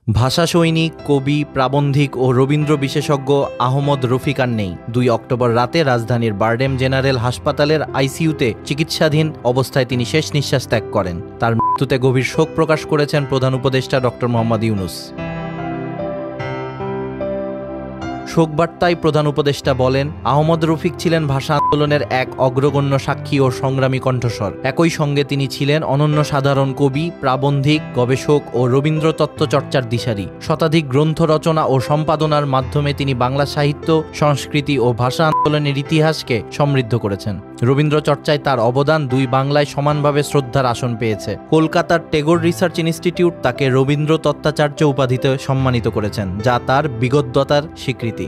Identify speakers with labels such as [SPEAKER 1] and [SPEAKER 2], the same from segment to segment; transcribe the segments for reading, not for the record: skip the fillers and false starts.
[SPEAKER 1] ভাষা সৈনিক, কবি, প্রাবন্ধিক ও রবীন্দ্র বিশেষজ্ঞ আহমদ রফিক আর নেই। ২ অক্টোবর রাতে রাজধানীর বারডেম জেনারেল হাসপাতালের আইসিইউতে চিকিৎসাধীন অবস্থায় তিনি শেষ নিঃশ্বাস ত্যাগ করেন। তার মৃত্যুতে গভীর শোক প্রকাশ করেছেন প্রধান উপদেষ্টা ডক্টর মোহাম্মদ ইউনূস। শোকবার্তায় প্রধান উপদেষ্টা বলেন, আহমদ রফিক ছিলেন ভাষা আন্দোলনের এক অগ্রগণ্য সাক্ষী ও সংগ্রামী কণ্ঠস্বর। একই সঙ্গে তিনি ছিলেন অনন্য সাধারণ কবি, প্রাবন্ধিক, গবেষক ও রবীন্দ্র তত্ত্ব চর্চার দিশারি। শতাধিক গ্রন্থ রচনা ও সম্পাদনার মাধ্যমে তিনি বাংলা সাহিত্য, সংস্কৃতি ও ভাষা আন্দোলনের ইতিহাসকে সমৃদ্ধ করেছেন। রবীন্দ্র চর্চায় তার অবদান দুই বাংলায় সমানভাবে শ্রদ্ধার আসন পেয়েছে। কলকাতার টেগোর রিসার্চ ইনস্টিটিউট তাকে রবীন্দ্র তত্ত্বাচার্য উপাধিতে সম্মানিত করেছেন, যা তার বিগততার স্বীকৃতি।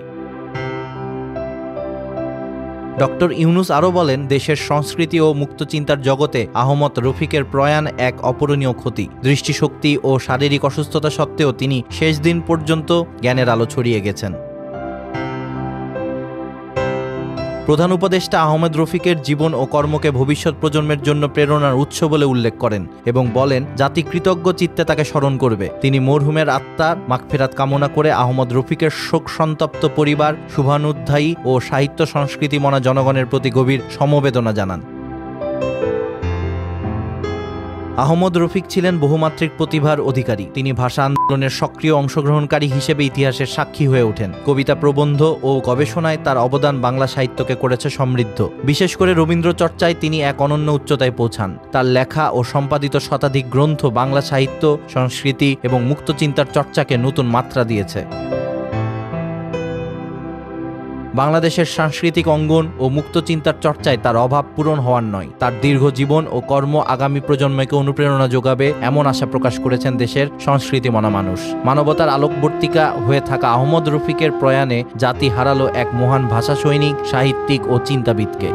[SPEAKER 1] ডক্টর ইউনূস আরও বলেন, দেশের সংস্কৃতি ও মুক্তচিন্তার জগতে আহমদ রফিকের প্রয়াণ এক অপূরণীয় ক্ষতি। দৃষ্টিশক্তি ও শারীরিক অসুস্থতা সত্ত্বেও তিনি শেষ দিন পর্যন্ত জ্ঞানের আলো ছড়িয়ে গেছেন। প্রধান উপদেষ্টা আহমদ রফিকের জীবন ও কর্মকে ভবিষ্যৎ প্রজন্মের জন্য প্রেরণার উৎস বলে উল্লেখ করেন এবং বলেন, জাতি কৃতজ্ঞ চিত্তে তাকে স্মরণ করবে। তিনি মরহুমের আত্মার মাগফিরাত কামনা করে আহমদ রফিকের শোক সন্তপ্ত পরিবার, শুভানুধ্যায়ী ও সাহিত্য সংস্কৃতি মনা জনগণের প্রতি গভীর সমবেদনা জানান। আহমদ রফিক ছিলেন বহুমাত্রিক প্রতিভার অধিকারী। তিনি ভাষা আন্দোলনের সক্রিয় অংশগ্রহণকারী হিসেবে ইতিহাসের সাক্ষী হয়ে ওঠেন। কবিতা, প্রবন্ধ ও গবেষণায় তার অবদান বাংলা সাহিত্যকে করেছে সমৃদ্ধ। বিশেষ করে রবীন্দ্র চর্চায় তিনি এক অনন্য উচ্চতায় পৌঁছান। তার লেখা ও সম্পাদিত শতাধিক গ্রন্থ বাংলা সাহিত্য, সংস্কৃতি এবং মুক্তচিন্তার চর্চাকে নতুন মাত্রা দিয়েছে। বাংলাদেশের সাংস্কৃতিক অঙ্গন ও মুক্তচিন্তার চর্চায় তার অভাব পূরণ হওয়ার নয়। তার দীর্ঘ জীবন ও কর্ম আগামী প্রজন্মকে অনুপ্রেরণা যোগাবে, এমন আশা প্রকাশ করেছেন দেশের সংস্কৃতি মনা মানুষ। মানবতার আলোকবর্তিকা হয়ে থাকা আহমদ রফিকের প্রয়াণে জাতি হারালো এক মহান ভাষা সৈনিক, সাহিত্যিক ও চিন্তাবিদকে।